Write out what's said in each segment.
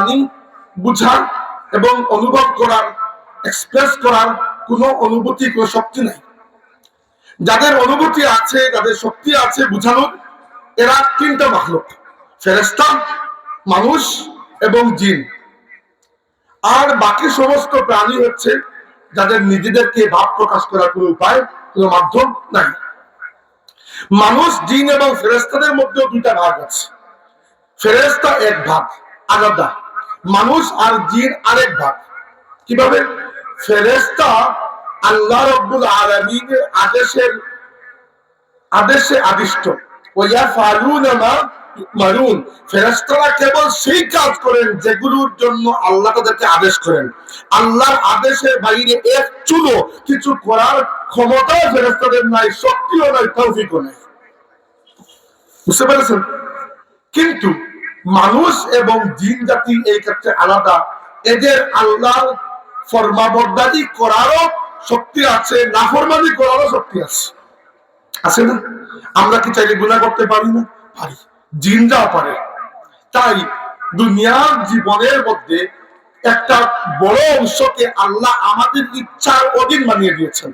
জানি, বুঝা এবং অনুভব করার, এক্সপ্রেস করার কোনো অনুভূতি, কোনো শক্তি নাই। যাদের অনুভূতি আছে, যাদের শক্তি আছে বুঝানোর, এরা তিনটা মাখলুক: ফেরেশতা, মানুষ এবং জিন। আর বাকি সমস্ত প্রাণী হচ্ছে যাদের নিজেদেরকে ভাব প্রকাশ করার কোনো উপায়, কোনো মাধ্যম নাই। মানুষ, জিন এবং ফেরেশতাদের মধ্যে দুইটা ভাগ আছে। ফেরেশতা এক ভাগ, আলাদা। মানুষ আর জিন আরেক ভাগ। কিভাবে? ফেরেশতা আল্লাহ রাব্বুল আলামিনের আদেশে আদিষ্ট। ওয়ায়াফালুনা মা ইউমারুন। ফেরেশতারা কেবল সেই কাজ করেন যেগুলোর জন্য আল্লাহ তাদেরকে আদেশ করেন। আল্লাহর আদেশের বাইরে এক চুলো কিছু করার ক্ষমতা ফেরেশতাদের নাই, শক্তিও নাই, তৌফিকও নাই। বুঝতে পেরেছেন? কিন্তু মানুষ এবং জিন জাতি এই ক্ষেত্রে আলাদা। এদের আল্লাহর ফরমাবরদারি করারও শক্তি আছে, নাফরমানি করারও শক্তি আছে। আছে না? আমরা কি চাইলে গুনাহ করতে পারি না? পারি। জিনরাও পারে। তাই দুনিয়ার জীবনের মধ্যে একটা বড় অংশকে আল্লাহ আমাদের ইচ্ছার অধীন বানিয়ে দিয়েছেন,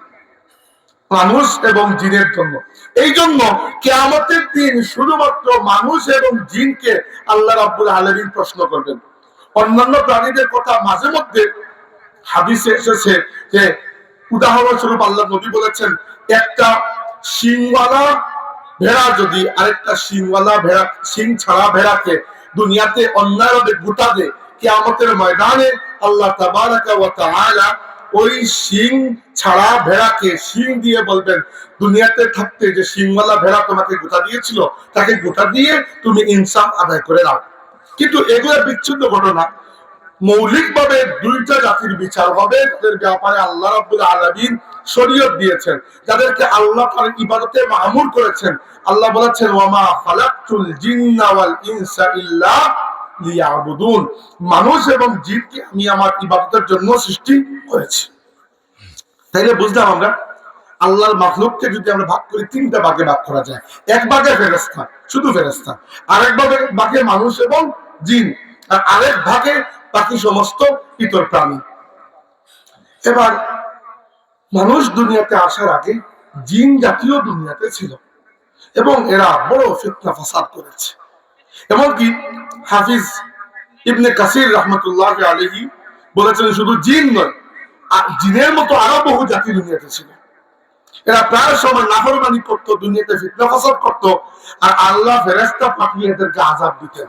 মানুষ এবং জিনের জন্য। এই জন্য কিয়ামতের দিন শুধুমাত্র মানুষ এবং জিনকে আল্লাহ রাব্বুল আলামিন প্রশ্ন করবেন। অন্যান্য প্রাণীদের কথা মাঝে মধ্যে হাদিসে এসেছে যে, উদাহরণস্বরূপ আল্লাহ নবী বলেছেন, একটা শিংওয়ালা ভেড়া যদি আরেকটা শিংওয়ালা ভেড়া, শিং ছাড়া ভেড়াকে দুনিয়াতে অন্যায়ভাবে গোটা দেয়, কিয়ামতের ময়দানে আল্লাহ তাবারাকা ওয়া তাআলা ওই শিং ছাড়া ভেড়াকে শিং দিয়ে বলবেন, দুনিয়াতে থাকতে যে শিংওয়ালা ভেড়া তোমাকে গোটা দিয়েছিল, তাকে গোটা দিয়ে তুমি ইনসাফ আদায় করে নাও। কিন্তু এগুলো বিচ্ছিন্ন ঘটনা। মৌলিকভাবে দুইটা জাতির বিচার হবে, তাদের ব্যাপারে আল্লাহ রাব্বুল আলামিন শরীয়ত দিয়েছেন, যাদেরকে আল্লাহ তার ইবাদতে মামুর করেছেন। আল্লাহ বলেছেন, ওয়ামা খালাকতুল জিন্না ওয়াল ইনসা ইল্লা লিয়াবুদুন। মানুষ এবং জিনকে আমি আমার ইবাদতের জন্য সৃষ্টি করেছি। তাইলে বুঝলাম আমরা আল্লাহর মাখলুককে যদি আমরা ভাগ করি, তিনটা ভাগে ভাগ করা যায়। এক ভাগে ফেরেশতা, শুধু ফেরেশতা। আরেক ভাগে মানুষ এবং জিন, আর আরেক ভাগে বাকি সমস্ত ইতর প্রাণী। এবার মানুষ দুনিয়াতে আসার আগে জিন জাতীয় দুনিয়াতে ছিল এবং এরা বড় ফিতনা ফাসাদ করেছে। এমনকি হাফিজ ইবনে কাসির রাহমাতুল্লাহ আলাইহি বলেছেন, শুধু জিন নয়, জিনের মতো আরো বহু জাতি দুনিয়াতে ছিল। এরা প্রায় সময় নাফরমানি করতো, দুনিয়াতে ফিতনা ফাসাদ করতো, আর আল্লাহ ফেরেশতা পাঠিয়ে এদেরকে আযাব দিতেন।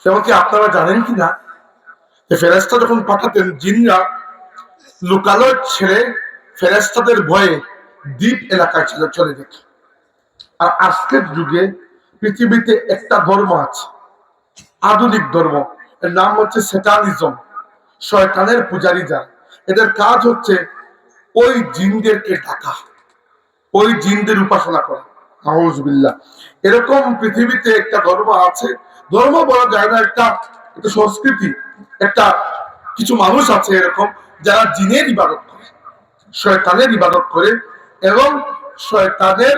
সেমনকি আপনারা জানেন কিনা, ফেরেশতা যখন পাঠাতেন, জিনরা লোকালয় ছেড়ে ফেরেশতাদের ভয়ে দ্বীপ এলাকায় চলে যেত। আর আজকের যুগে পৃথিবীতে একটা ধর্ম আছে, আধুনিক ধর্ম, এর নাম হচ্ছে স্যাটানিজম, শয়তানের পূজারী যারা। এদের কাজ হচ্ছে ওই জিনদেরকে ডাকা, ওই জিনদের উপাসনা করা। আউযুবিল্লাহ। এরকম পৃথিবীতে একটা ধর্ম আছে, ধর্ম বলা যায় না, একটা সংস্কৃতি, একটা কিছু মানুষ আছে এরকম, যারা জিনের ইবাদত করে, শয়তানের ইবাদত করে, এবং শয়তানের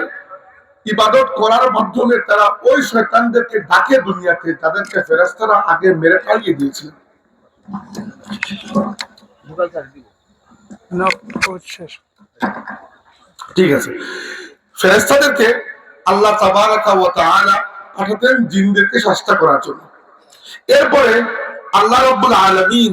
ইবাদত করার মাধ্যমে তারা ওই শয়তানদেরকে ডাকে দুনিয়াতে, তাদেরকে ফেরেশতারা আগে মেরে ফেলিয়ে দিয়েছিলেন। ঠিক আছে, ফেরেশতাদেরকে আল্লাহ তাবারাকা ওয়া তাআলা পাঠাতেন জিনদেরকে শাস্তি করার জন্য। এরপরে আল্লাহ রাব্বুল আলামিন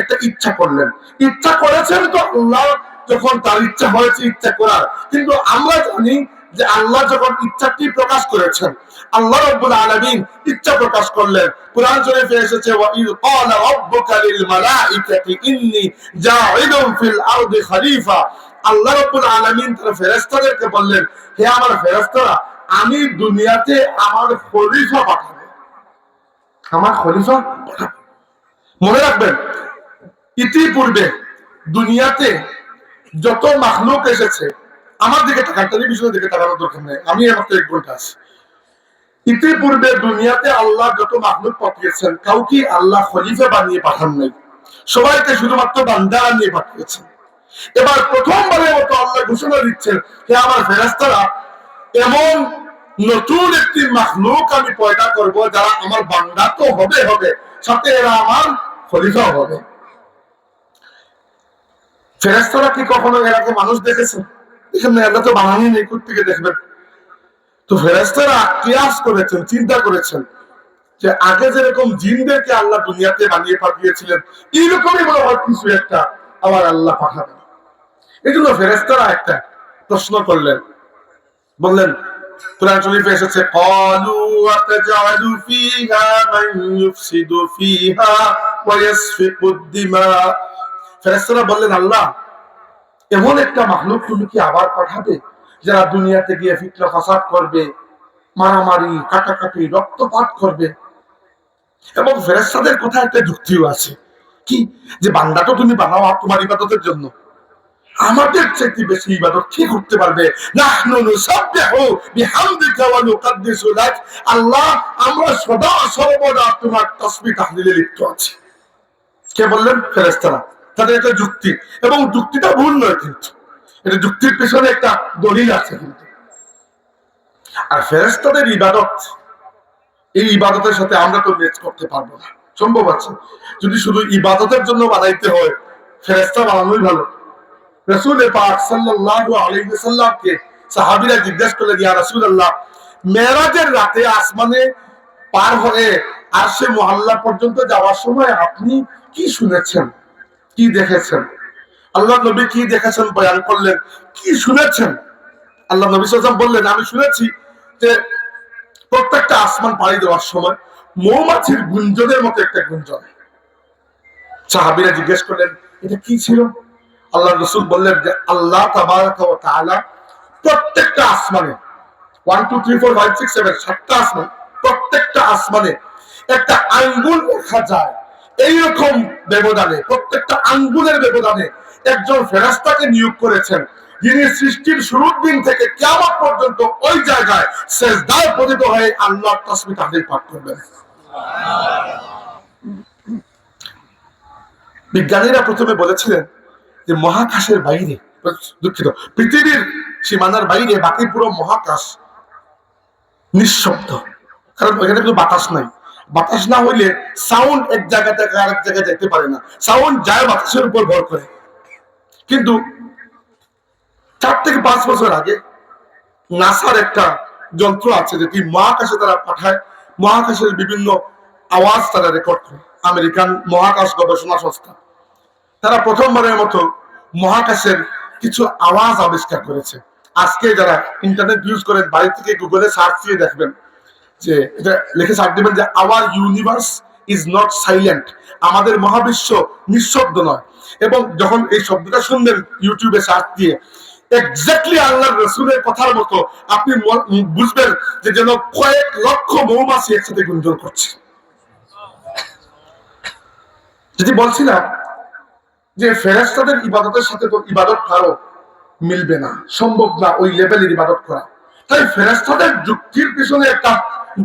একটা ইচ্ছা করলেন, ইচ্ছা করেছেন তো আল্লাহ, যখন তার ইচ্ছা হয়েছে ইচ্ছা করার। কিন্তু আমরা জানি যে আল্লাহ যখন ইচ্ছাটি প্রকাশ করেছেন, আল্লাহ রাব্বুল আলামিন ইচ্ছা প্রকাশ করলেন। কুরআন শরীফে এসেছে, ওয়া ইয ক্বালা রাব্বুকা লিল মালাইকাতি ইন্নী জাঈলুন ফিল আরদি খলিফা। আল্লাহ রাব্বুল আলামিন তার ফেরেশতাদেরকে বললেন, হে আমার ফেরেশতারা, আমি দুনিয়াতে আমার খলিফা পাঠাবো, আমার খলিফা পাঠাবো। মনে রাখবেন, ইতিপূর্বে দুনিয়াতে যত মাখলুক এসেছে, আমার দিকে তাকান, টেলিভিশনের দিকে তাকানোর দরকার নেই, আমি মাত্র 1 ঘন্টা আছি। ইতিপূর্বে দুনিয়াতে আল্লাহ যত মাখলুক পাঠিয়েছেন, কাউকে আল্লাহ খলিফা বানিয়ে পাঠান নাই, সবাইকে শুধুমাত্র বান্দা বানিয়ে পাঠিয়েছেন। এবার প্রথমবারের মতো আল্লাহ ঘোষণা দিচ্ছেন, হে আমার ফেরেশতারা, এমন নতুন একটি মাখলুক আমি পয়দা করব, যারা আমার বান্দা তো হবে হবে, সাথে এরা আমার খলিফা হবে। ফেরেশতারা কি কখনো এর আগে মানুষ দেখেছেন? এখানে আল্লাহ তো বানানি নেই, থেকে দেখবেন। তো ফেরেশতারা কিয়াস করেছেন, চিন্তা করেছেন যে আগে যেরকম জিনদেরকে আল্লাহ দুনিয়াতে বানিয়ে পাঠিয়েছিলেন, এইরকমই মনে হয় কিছু একটা আবার আল্লাহ পাঠাবেন। এই জন্য ফেরেশতারা একটা প্রশ্ন করলেন, বললেন, কুরআন শরীফে এসেছে, ক্বালু আতাজআলু ফীহা মান ইউফসিদু ফীহা ওয়া ইয়াসফিকুদ দিমা। ফেরেশতারা বললেন, আল্লাহ, এমন একটা মাখলুক তুমি কি আবার পাঠাবে যারা দুনিয়াতে গিয়ে ফিতনা ফাসাদ করবে, মারামারি, কাটাকাটি, রক্তপাত করবে? এবং ফেরেশতাদের কথা একটা যুক্তিও আছে, কি যে বান্দা তো তুমি বানাও তোমার ইবাদতের জন্য, আমাদের চাইতে বেশি ইবাদত কি করতে পারবে? নাহনু নুসাব্বিহু বিহামদিকা ওয়া নুকদ্দিসু লাক। আল্লাহ, আমরা সদা সর্বদা তোমার তাসবিহ তাহলিলে লিপ্ত আছি। কে বললেন? ফেরেশতারা। তাদের একটা যুক্তি, এবং যুক্তিটা ভুল নয়, কিন্তু এটা যুক্তির পেছনে একটা দলিল আছে। কিন্তু আর ফেরেশতাদের ইবাদত, এই ইবাদতের সাথে আমরা তো ম্যাচ করতে পারবো না, সম্ভব আছে? যদি শুধু ইবাদতের জন্য বানাইতে হয়, ফেরেশতা বানানোই ভালো। রাসূল পাক সাল্লাল্লাহু আলাইহি ওয়াসাল্লামকে সাহাবীরা জিজ্ঞাসা করলেন, ইয়া রাসূলুল্লাহ, মেরাজের রাতে আসমানে পার হয়ে আরশে মুআল্লা পর্যন্ত যাওয়ার সময় আপনি কি শুনেছেন, কি দেখেছেন? আল্লাহ নবী কি দেখেছেন বয়ান করলেন, কি শুনেছেন? আল্লাহ নবী সাল্লাল্লাহু আলাইহি ওয়াসাল্লাম বললেন, আমি শুনেছি যে প্রত্যেকটা আসমান পাড়ি দেওয়ার সময় মৌমাছির গুঞ্জনের মতো একটা গুঞ্জন। সাহাবীরা জিজ্ঞেস করলেন, এটা কি ছিল? আল্লাহ রাসূল বললেন যে আল্লাহ তাবারাকা ওয়া তাআলা প্রত্যেকটা আসমানে 1 2 3 4 5 6 7 সাতটা আসমান, প্রত্যেকটা আসমানে একটা আঙ্গুল দেখা যায়, এইরকম ব্যবধানে, প্রত্যেকটা আঙ্গুলের ব্যবধানে একজন ফেরেশতাকে নিয়োগ করেছেন, যিনি সৃষ্টির শুরুর দিন থেকে কিয়ামত পর্যন্ত ওই জায়গায় সিজদায় পতিত হয়ে আল্লাহর তাসবিহ তাহলিল পাঠ করবেন। বিজ্ঞানীরা প্রথমে বলেছিলেন যে মহাকাশের বাইরে, দুঃখিত, পৃথিবীর সীমানার বাইরে বাকি পুরো মহাকাশ নিঃশব্দ, কারণ ওইখানে কোনো বাতাস নাই। বাতাস না হইলে সাউন্ড এক জায়গা থেকে আরেক জায়গায় যেতে পারে না, সাউন্ড যায় বাতাসের উপর ভর করে। কিন্তু 4 থেকে 5 বছর আগে নাসার একটা যন্ত্র আছে যেটি মহাকাশে তারা পাঠায়, মহাকাশের বিভিন্ন আওয়াজ তারা রেকর্ড করে। আমেরিকান মহাকাশ গবেষণা সংস্থা, তারা প্রথমবারের মতো মহাকাশের কিছু আওয়াজ আবিষ্কার করেছে। আজকে যারা ইন্টারনেট ইউজ করেন, বাড়ি থেকে গুগলে সার্চ দিয়ে দেখবেন যে এটা লিখে সার্চ দিবেন যে hour universe is not silent, আমাদের মহাবিশ্ব নিঃশব্দ নয়। এবং যখন এই শব্দটা শুনবেন ইউটিউবে সার্চ দিয়ে, এক্স্যাক্টলি আল্লাহর রাসূলের কথার মতো আপনি বুঝবেন যে যেন কয়েক লক্ষ মৌমাছি একসাথে গুঞ্জন করছে। যদি বলছিলাম যে ফেরেশতাদের ইবাদতের সাথে তো ইবাদত কারো মিলবে না, সম্ভব না ওই লেভেলের ইবাদত করা। তাই ফেরেশতাদের যুক্তির পিছনে একটা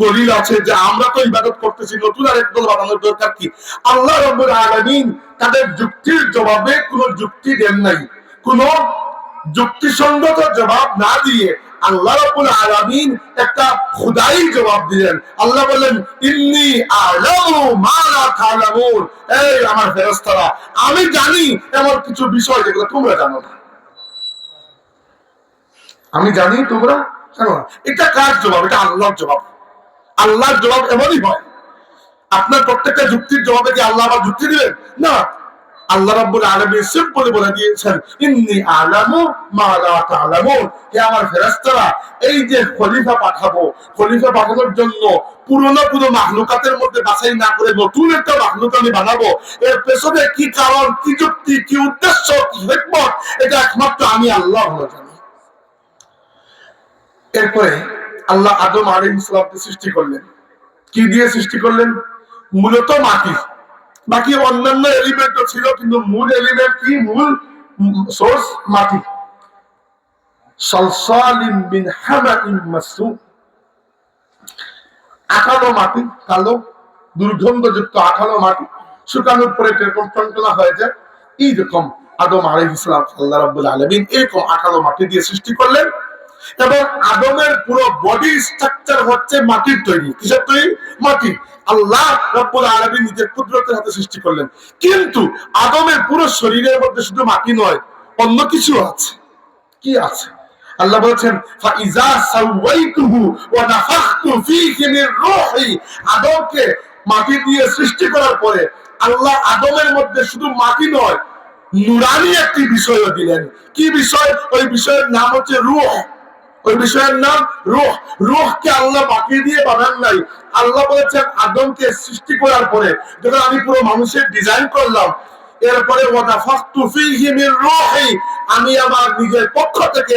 দলিল আছে যে আমরা তো ইবাদত করতেছি, নতুন আর একদল বানানোর দরকার কি? আল্লাহ রাব্বুল আলামিন তাদের যুক্তির জবাবে কোনো যুক্তি দেন নাই, কোনো যুক্তিসঙ্গত জবাব না দিয়ে আল্লাহ রাব্বুল আলামিন একটা খোদাই জবাব দিলেন। আল্লাহ বলেন, ইন্নী আ'লামু মা লা তা'লামুন, এই আমার ফেরেশতারা, আমি জানি এমন কিছু বিষয় যেগুলো তোমরা জানো না। আমি জানি তোমরা জানো না। এটা কার জবাব? এটা আল্লাহর জবাব। আল্লাহর জবাব এমনই হয়। আপনার প্রত্যেকটা যুক্তির জবাবে কি আল্লাহ আবার যুক্তি দিবেন? না। আল্লাহ রাব্বুল আলামিন সিম্পলি বলে দিয়েছেন, ইন্নী আ'লামু মা লা তা'লামুন, হে আমার ফেরেশতারা, এই যে খলিফা পাঠাবো, খলিফা পাঠানোর জন্য পুরনো মাখলুকাতের মধ্যে বাছাই না করে নতুন একটা মাখলুক আমি বানাবো, এর পেছনে কি কারণ, কি যুক্তি, কি উদ্দেশ্য, কি হিকমত, এটা একমাত্র আমি আল্লাহ ভালো জানি। এরপরে আল্লাহ আদম আলাইহিস সালামকে সৃষ্টি করলেন। কি দিয়ে সৃষ্টি করলেন? মূলত মাটি, বাকি অন্যান্য এলিমেন্টও ছিল, কিন্তু মূল এলিমেন্ট কি? মূল সোর্স মাটি। সালসালিন মিন হামাইন মাসনুন, আঠালো মাটি, কালো দুর্গন্ধযুক্ত আঠালো মাটি, শুকানোর পরে এরকম টনটনা হয়ে যায়। এইরকম আদম আলাইহিস সালাম আল্লাহ রাব্বুল আলামিন এরকম আঠালো মাটি দিয়ে সৃষ্টি করলেন। এবং আদমের পুরো বডি স্ট্রাকচার হচ্ছে মাটির তৈরি। কিসের তৈরি? মাটি। আল্লাহ রব্বুল আলামিন নিজের কুদরতের হাতে সৃষ্টি করলেন, কিন্তু আদমের পুরো শরীরের মধ্যে শুধু মাটি নয়, অন্য কিছু আছে। কি আছে? আল্লাহ বলেছেন ফাইজা সাওয়াইতুহু ওয়া নাফাখতু ফীহি মির রূহি। আদমকে মাটি দিয়ে সৃষ্টি করার পরে আল্লাহ আদমের মধ্যে শুধু মাটি নয়, নুরানি একটি বিষয়ও দিলেন। কি বিষয়? ওই বিষয়ের নাম হচ্ছে রূহ। ওই বিষয়ের নাম রূহ। রূহকে আল্লাহ মাটি দিয়ে বানান নাই। আল্লাহ বলেছেন আদমকে সৃষ্টি করার পরে যখন আমি পুরো মানুষের ডিজাইন করলাম, এরপরে ওয়া নাফাখতু ফীহি মির রূহি, আমি আমার নিজের পক্ষ থেকে